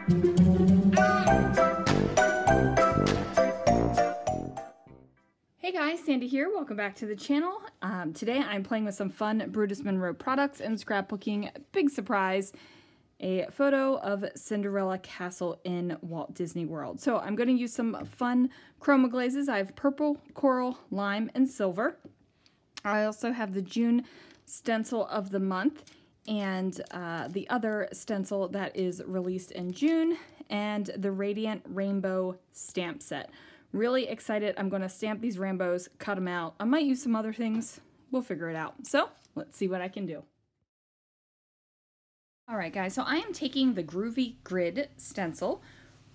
Hey guys, Sandy here. Welcome back to the channel. Today I'm playing with some fun Brutus Monroe products and scrapbooking. Big surprise, a photo of Cinderella Castle in Walt Disney World. So I'm going to use some fun Chroma Glazes. I have purple, coral, lime, and silver. I also have the June stencil of the month and the other stencil that is released in June, and the Radiant Rainbow stamp set. Really excited. I'm going to stamp these rainbows, cut them out. I might use some other things. We'll figure it out. So let's see what I can do. All right, guys, so I am taking the Groovy Grid stencil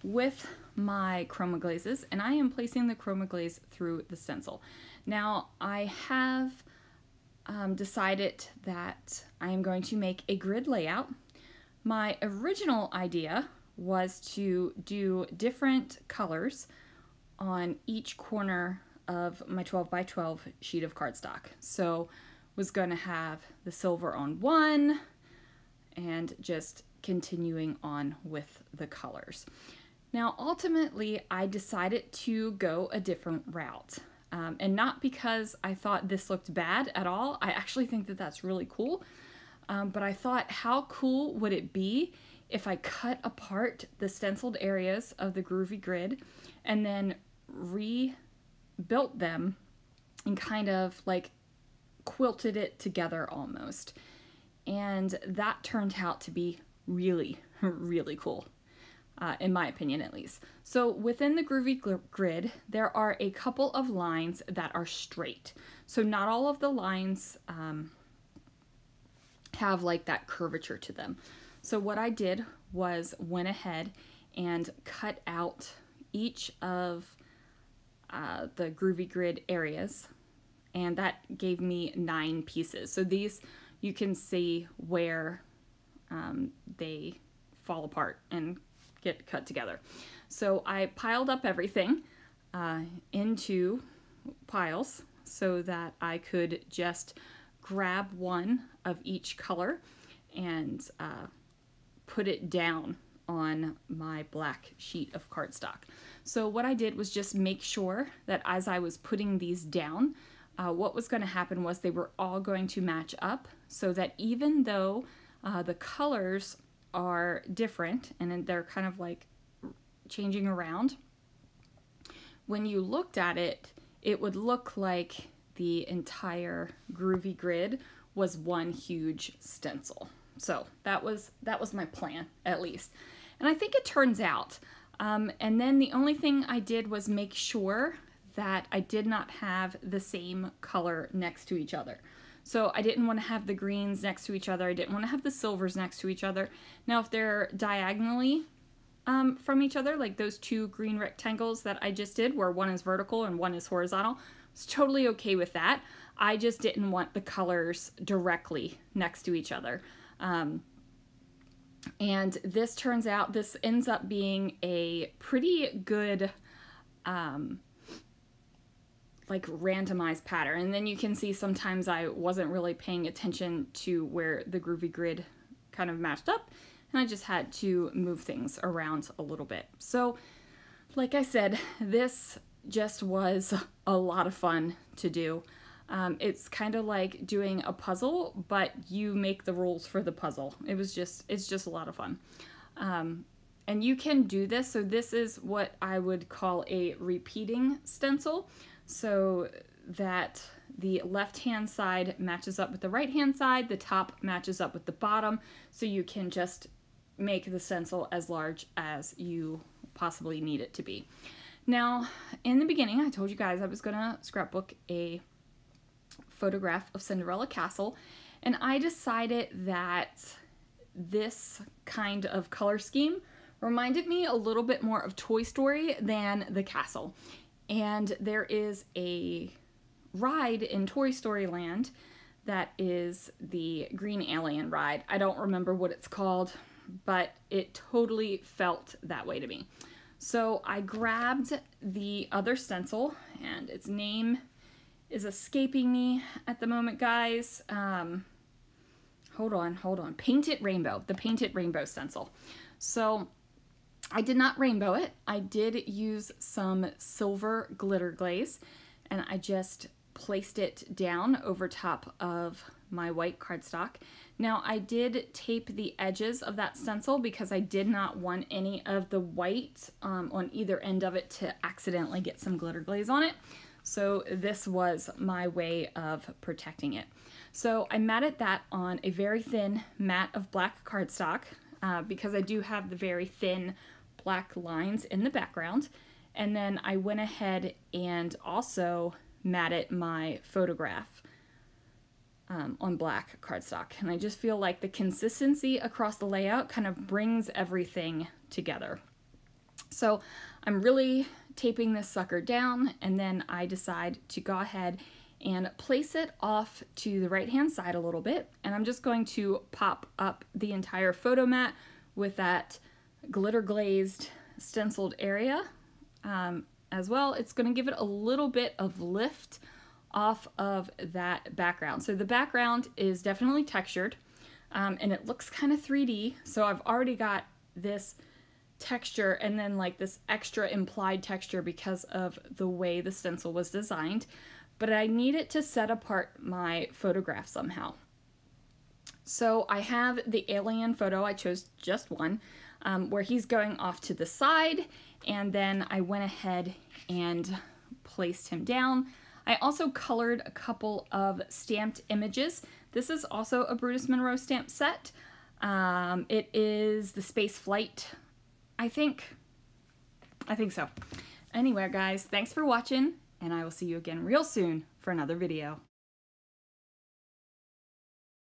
with my Chroma Glazes, and I am placing the Chroma Glaze through the stencil. Now, I have decided that I am going to make a grid layout. My original idea was to do different colors on each corner of my 12 by 12 sheet of cardstock. So was going to have the silver on one and just continuing on with the colors. Now ultimately I decided to go a different route, and not because I thought this looked bad at all. I actually think that that's really cool, but I thought, how cool would it be if I cut apart the stenciled areas of the Groovy Grid and then rebuilt them and kind of like quilted it together almost. And that turned out to be really, really cool, in my opinion at least. So within the Groovy Grid, there are a couple of lines that are straight. So not all of the lines have like that curvature to them. So what I did was went ahead and cut out each of the Groovy Grid areas, and that gave me 9 pieces. So these, you can see where they fall apart and get cut together. So I piled up everything into piles so that I could just grab one of each color and put it down on my black sheet of cardstock. So what I did was just make sure that as I was putting these down, what was going to happen was they were all going to match up, so that even though the colors are different and they're kind of like changing around, when you looked at it, it would look like the entire Groovy Grid was one huge stencil. So that was my plan, at least. And I think it turns out. And then the only thing I did was make sure that I did not have the same color next to each other. So I didn't want to have the greens next to each other. I didn't want to have the silvers next to each other. Now, if they're diagonally from each other, like those two green rectangles that I just did, where one is vertical and one is horizontal, I was totally okay with that. I just didn't want the colors directly next to each other. And this turns out, this ends up being a pretty good like randomized pattern. And then you can see sometimes I wasn't really paying attention to where the Groovy Grid kind of matched up, and I just had to move things around a little bit. So like I said, this just was a lot of fun to do. It's kind of like doing a puzzle, but you make the rules for the puzzle. It's just a lot of fun. And you can do this. So this is what I would call a repeating stencil, so that the left-hand side matches up with the right-hand side, the top matches up with the bottom, so you can just make the stencil as large as you possibly need it to be. Now, in the beginning, I told you guys I was gonna scrapbook a photograph of Cinderella Castle, and I decided that this kind of color scheme reminded me a little bit more of Toy Story than the castle. And there is a ride in Toy Story Land that is the Green Alien ride. I don't remember what it's called, but it totally felt that way to me. So I grabbed the other stencil, and its name is escaping me at the moment, guys. Hold on. Paint It Rainbow, the Paint It Rainbow stencil. So I did not rainbow it. I did use some silver glitter glaze, and I just placed it down over top of my white cardstock. Now I did tape the edges of that stencil because I did not want any of the white on either end of it to accidentally get some glitter glaze on it. So this was my way of protecting it. So I matted that on a very thin mat of black cardstock because I do have the very thin black lines in the background. And then I went ahead and also matted my photograph on black cardstock. And I just feel like the consistency across the layout kind of brings everything together. So I'm really taping this sucker down, and then I decide to go ahead and place it off to the right hand side a little bit. And I'm just going to pop up the entire photo mat with that glitter glazed stenciled area as well. It's going to give it a little bit of lift off of that background. So the background is definitely textured and it looks kind of 3D. So I've already got this texture and then like this extra implied texture because of the way the stencil was designed, but I need it to set apart my photograph somehow. So I have the alien photo, I chose just one, where he's going off to the side, and then I went ahead and placed him down. I also colored a couple of stamped images. This is also a Brutus Monroe stamp set. It is the Space Flight, I think so. Anyway, guys, thanks for watching, and I will see you again real soon for another video.